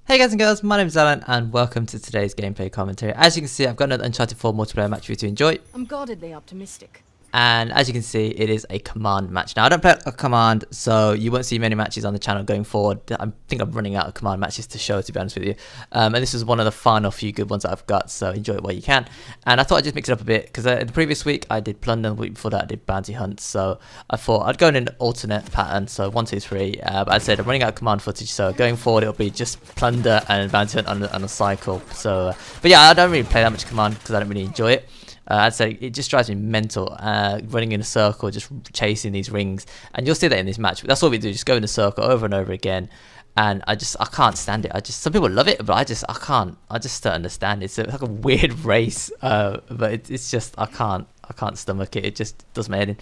Hey guys and girls, my name is Alan and welcome to today's gameplay commentary. As you can see, I've got another Uncharted 4 multiplayer match for you to enjoy. I'm guardedly optimistic. And as you can see, it is a command match. Now, I don't play a command, so you won't see many matches on the channel going forward. I think I'm running out of command matches to show, to be honest with you. And this is one of the final few good ones that I've got, so enjoy it while you can. And I thought I'd just mix it up a bit, because the previous week I did plunder, and the week before that I did bounty hunt. So I thought I'd go in an alternate pattern, so 1, 2, 3. But I said I'm running out of command footage, so going forward it'll be just plunder and bounty hunt on a cycle. So, but yeah, I don't really play that much command because I don't really enjoy it. I'd say it just drives me mental, running in a circle, just chasing these rings, and you'll see that in this match. That's what we do, just go in a circle over and over again, and I can't stand it. Some people love it, but I just don't understand it. It's like a weird race, but it's just, I can't stomach it. It just does my head in.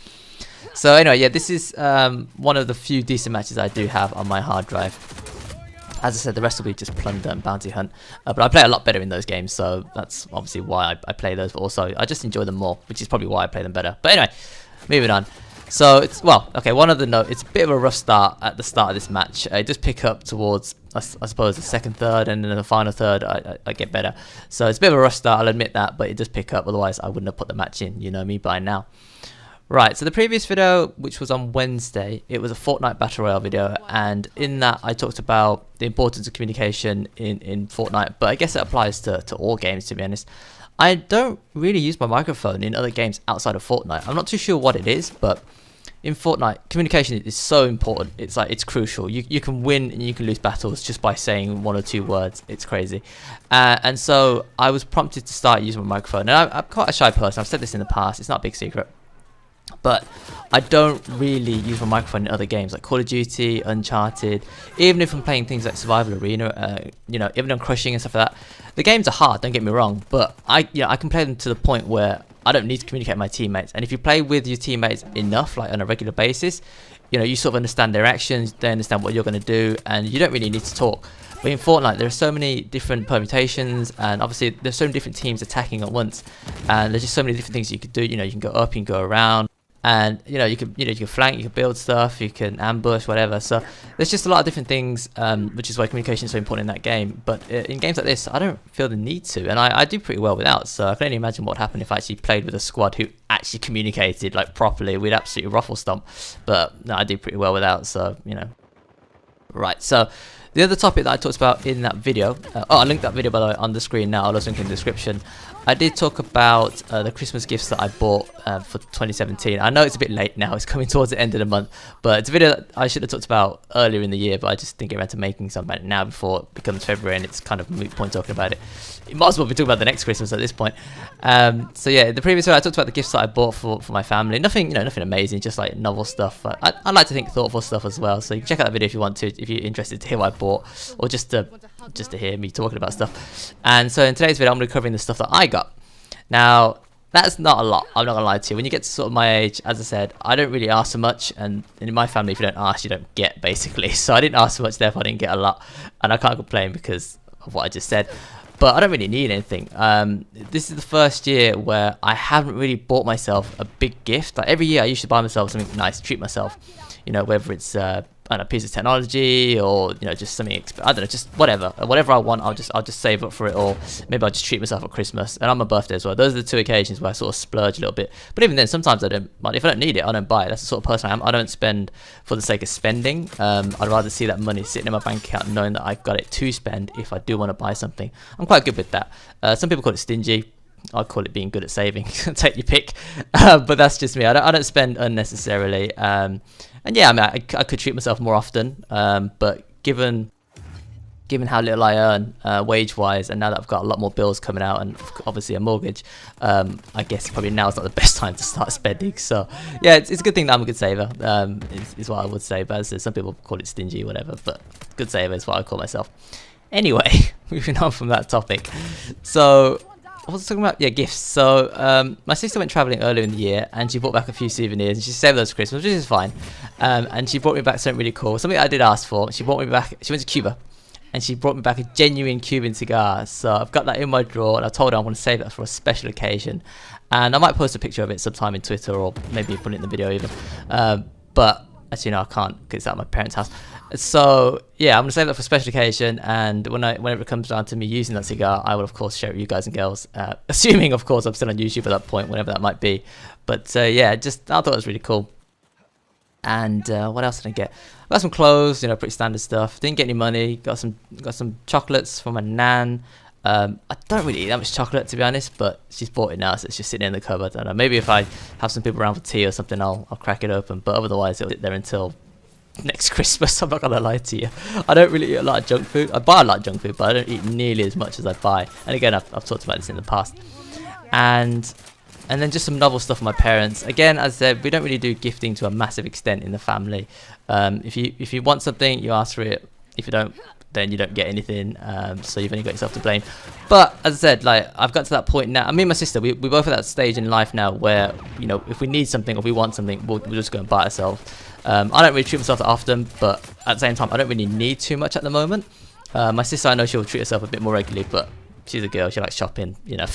So anyway, yeah, this is one of the few decent matches I do have on my hard drive. As I said, the rest will be just plunder and bounty hunt, but I play a lot better in those games, so that's obviously why I play those, but also I just enjoy them more, which is probably why I play them better. But anyway, moving on. So it's, well, okay, one other note, it's a bit of a rough start at the start of this match. It does pick up towards, I suppose, the second third, and then the final third I get better. So it's a bit of a rough start, I'll admit that, but it does pick up, otherwise I wouldn't have put the match in, you know me by now. Right, so the previous video, which was on Wednesday, it was a Fortnite Battle Royale video, and in that I talked about the importance of communication in Fortnite, but I guess it applies to all games, to be honest. I don't really use my microphone in other games outside of Fortnite. I'm not too sure what it is, but in Fortnite, communication is so important. It's crucial. You can win and you can lose battles just by saying 1 or 2 words. It's crazy. And so I was prompted to start using my microphone, and I'm quite a shy person. I've said this in the past. It's not a big secret. But I don't really use my microphone in other games like Call of Duty, Uncharted, even if I'm playing things like Survival Arena, you know, even on Crushing and stuff like that. The games are hard, don't get me wrong, but I can play them to the point where I don't need to communicate with my teammates. And if you play with your teammates enough, like on a regular basis, you know, you sort of understand their actions, they understand what you're going to do, and you don't really need to talk. But in Fortnite, there are so many different permutations, and obviously there's so many different teams attacking at once, and there's just so many different things you could do. You know, you can go up, you can go around. And you can flank, you can build stuff, you can ambush, whatever. So there's just a lot of different things, which is why communication is so important in that game. But in games like this, I don't feel the need to, and I do pretty well without. So I can only imagine what would happen if I actually played with a squad who actually communicated like properly. We'd absolutely ruffle stomp. But no, I do pretty well without. So you know, right. So the other topic that I talked about in that video, I'll link that video by the way on the screen now. I'll also link in the description. I did talk about the Christmas gifts that I bought for 2017. I know it's a bit late now, it's coming towards the end of the month, but it's a video that I should have talked about earlier in the year, but I just didn't get around to making something about it now before it becomes February and it's kind of a moot point talking about it. You might as well be talking about the next Christmas at this point. So yeah, the previous video I talked about the gifts that I bought for my family. Nothing, nothing amazing, just like novel stuff. I like to think thoughtful stuff as well, so you can check out that video if you want to, if you're interested to hear what I bought, or just to hear me talking about stuff. And so in today's video I'm going to be covering the stuff that I got. Now, that's not a lot, I'm not going to lie to you. When you get to sort of my age, as I said, I don't really ask so much, and in my family, if you don't ask, you don't get, basically. So I didn't ask so much, therefore I didn't get a lot, and I can't complain because of what I just said. But I don't really need anything. This is the first year where I haven't really bought myself a big gift. Like every year I usually buy myself something nice, treat myself, you know, whether it's I don't know, a piece of technology, or just something, I don't know, just whatever I want. I'll just save up for it, or maybe I'll just treat myself at Christmas and on my birthday as well. Those are the 2 occasions where I sort of splurge a little bit. But even then, sometimes I don't. If I don't need it, I don't buy it. That's the sort of person I am. I don't spend for the sake of spending. I'd rather see that money sitting in my bank account, knowing that I've got it to spend if I do want to buy something. I'm quite good with that. Some people call it stingy. I call it being good at saving. Take your pick. But that's just me. I don't spend unnecessarily. And yeah, I mean, I could treat myself more often. But given how little I earn wage-wise, and now that I've got a lot more bills coming out, and obviously a mortgage, I guess probably now is not the best time to start spending. So yeah, it's a good thing that I'm a good saver. Is what I would say. But as I said, some people call it stingy, or whatever. But good saver is what I call myself. Anyway, moving on from that topic. So I was talking about, gifts. So my sister went travelling earlier in the year, and she brought back a few souvenirs, and she saved those for Christmas, which is fine. And she brought me back something really cool, something I did ask for. She brought me back, she went to Cuba, and she brought me back a genuine Cuban cigar. So I've got that in my drawer, and I told her I want to save that for a special occasion. And I might post a picture of it sometime in Twitter, or maybe put it in the video even. But actually no, I can't, because it's at my parents' house. So yeah, I'm gonna save that for special occasion, and whenever it comes down to me using that cigar, I will of course share it with you guys and girls, assuming of course I'm still on YouTube at that point, whenever that might be. But yeah, just I thought it was really cool. And what else did I get? I got some clothes, you know, pretty standard stuff. Didn't get any money. Got some chocolates from my nan. I don't really eat that much chocolate, to be honest, but she's bought it now, so it's just sitting in the cupboard. I don't know, maybe if I have some people around for tea or something, I'll crack it open. But otherwise, it'll sit there until next Christmas. I'm not gonna lie to you. I don't really eat a lot of junk food. I buy a lot of junk food, but I don't eat nearly as much as I buy. And again, I've talked about this in the past. And then just some novel stuff from my parents. Again, as I said, we don't really do gifting to a massive extent in the family. If you want something, you ask for it. If you don't, then you don't get anything. So you've only got yourself to blame. But as I said, like, I've got to that point now. I mean, my sister, we both at that stage in life now where, you know, if we need something or if we want something, we'll just go and buy it ourselves. I don't really treat myself that often, but at the same time, I don't really need too much at the moment. My sister, I know she'll treat herself a bit more regularly, but she's a girl. She likes shopping. You know,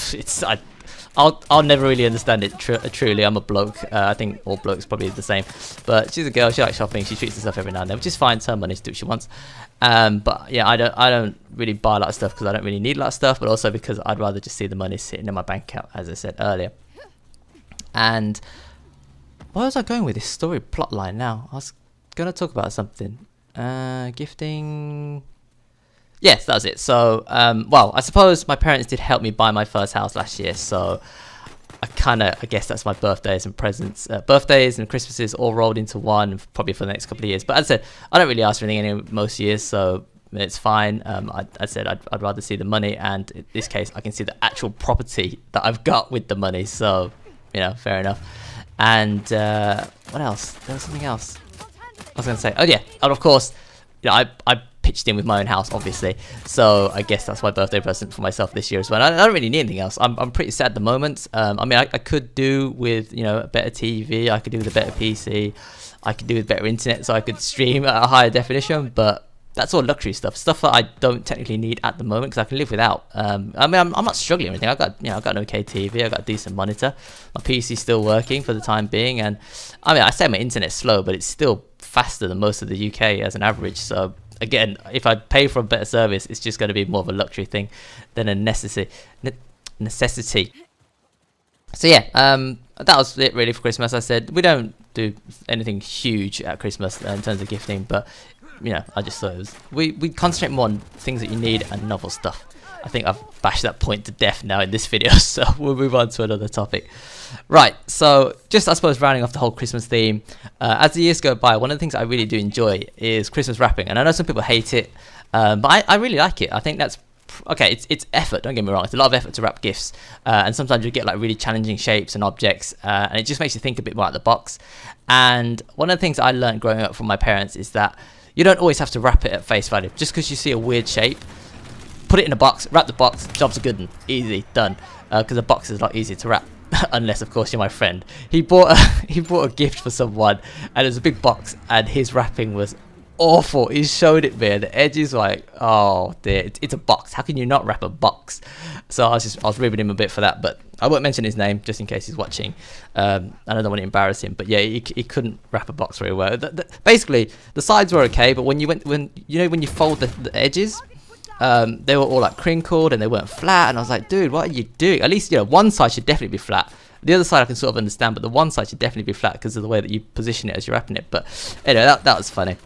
I'll never really understand it truly. I'm a bloke. I think all blokes probably the same. But she's a girl. She likes shopping. She treats herself every now and then, which is fine. It's her money to do what she wants. But yeah, I don't really buy a lot of stuff because I don't really need a lot of stuff, but also because I'd rather just see the money sitting in my bank account, as I said earlier. And where was I going with this story plot line now? I was gonna talk about something. Gifting. Yes, that was it. So, well, I suppose my parents did help me buy my first house last year, so I guess that's my birthdays and presents, birthdays and Christmases all rolled into one, probably for the next couple of years. But as I said, I don't really ask for anything in most years, so it's fine. I said I'd rather see the money, and in this case, I can see the actual property that I've got with the money, so, you know, fair enough. And what else? There was something else I was going to say. Oh yeah, and of course, you know, I pitched in with my own house, obviously, so I guess that's my birthday present for myself this year as well. I don't really need anything else. I'm pretty sad at the moment. I mean, I could do with, you know, a better TV, I could do with a better PC, I could do with better internet, so I could stream at a higher definition, but that's all luxury stuff that I don't technically need at the moment because I can live without. I mean, I'm not struggling or anything. I've got an okay TV, I've got a decent monitor, my PC's still working for the time being, and I mean, I say my internet's slow, but it's still faster than most of the UK as an average, so again, if I pay for a better service, it's just going to be more of a luxury thing than a necessity. So yeah, that was it really for Christmas. I said we don't do anything huge at Christmas in terms of gifting, but you know, I just thought it was, we concentrate more on things that you need and novel stuff. I think I've bashed that point to death now in this video, so we'll move on to another topic. Right, so just I suppose rounding off the whole Christmas theme, as the years go by, one of the things I really do enjoy is Christmas wrapping, and I know some people hate it, but I really like it. I think that's okay. It's effort, don't get me wrong, it's a lot of effort to wrap gifts, and sometimes you get like really challenging shapes and objects, and it just makes you think a bit more out of the box. And one of the things I learned growing up from my parents is that you don't always have to wrap it at face value. Just because you see a weird shape, put it in a box, wrap the box, job's a good one, easy, done. Because a box is a lot easier to wrap, unless of course you're my friend. He bought a gift for someone, and it was a big box, and his wrapping was awful. He showed it me, and the edges were like, oh dear, it's a box. How can you not wrap a box? So I was ribbing him a bit for that, but I won't mention his name just in case he's watching. And I don't want to embarrass him, but yeah, he couldn't wrap a box very well. Basically, the sides were okay, but when you fold the edges, they were all like crinkled and they weren't flat, and I was like, dude, what are you doing? At least, you know, one side should definitely be flat. The other side I can sort of understand, but the one side should definitely be flat because of the way that you position it as you're wrapping it. But anyway, that was funny.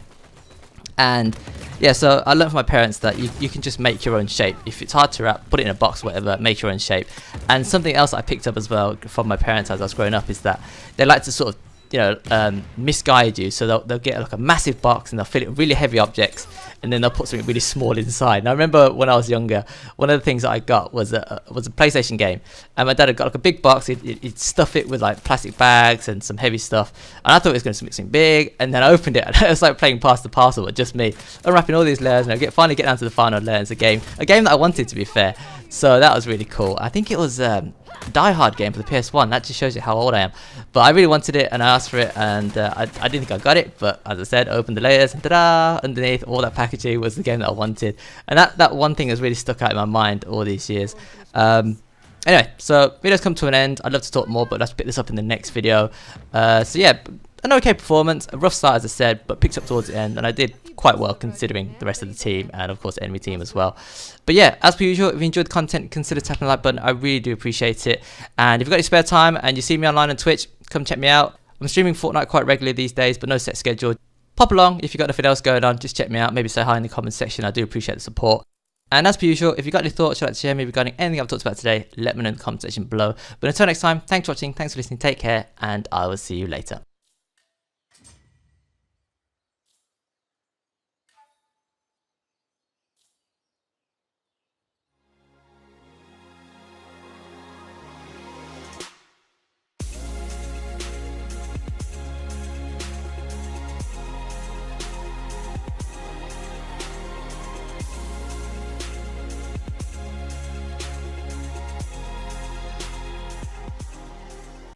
And yeah, so I learned from my parents that you can just make your own shape. If it's hard to wrap, put it in a box or whatever, make your own shape. And something else I picked up as well from my parents as I was growing up is that they like to sort of, you know, misguide you. So they'll get like a massive box and they'll fill it with really heavy objects, and then they'll put something really small inside. And I remember when I was younger, one of the things that I got was a PlayStation game, and my dad had got like a big box. He'd stuff it with like plastic bags and some heavy stuff, and I thought it was going to be something big. And then I opened it, and it was like playing Pass the Parcel, but just me unwrapping all these layers, and I finally get down to the final layer. It's a game that I wanted, to be fair. So that was really cool. I think it was Die Hard game for the PS1. That just shows you how old I am. But I really wanted it, and I asked for it, and I didn't think I got it, but as I said, opened the layers, and ta-da! Underneath all that packaging was the game that I wanted. And that one thing has really stuck out in my mind all these years. Anyway, so video's come to an end. I'd love to talk more, but let's pick this up in the next video. So yeah, an okay performance, a rough start as I said, but picked up towards the end, and I did quite well considering the rest of the team and of course the enemy team as well. But yeah, as per usual, if you enjoyed the content, consider tapping the like button. I really do appreciate it. And if you've got any spare time and you see me online on Twitch, come check me out. I'm streaming Fortnite quite regularly these days, but no set schedule. Pop along if you've got nothing else going on, just check me out, maybe say hi in the comments section. I do appreciate the support. And as per usual, if you've got any thoughts you'd like to share me regarding anything I've talked about today, let me know in the comment section below. But until next time, thanks for watching, thanks for listening, take care, and I will see you later.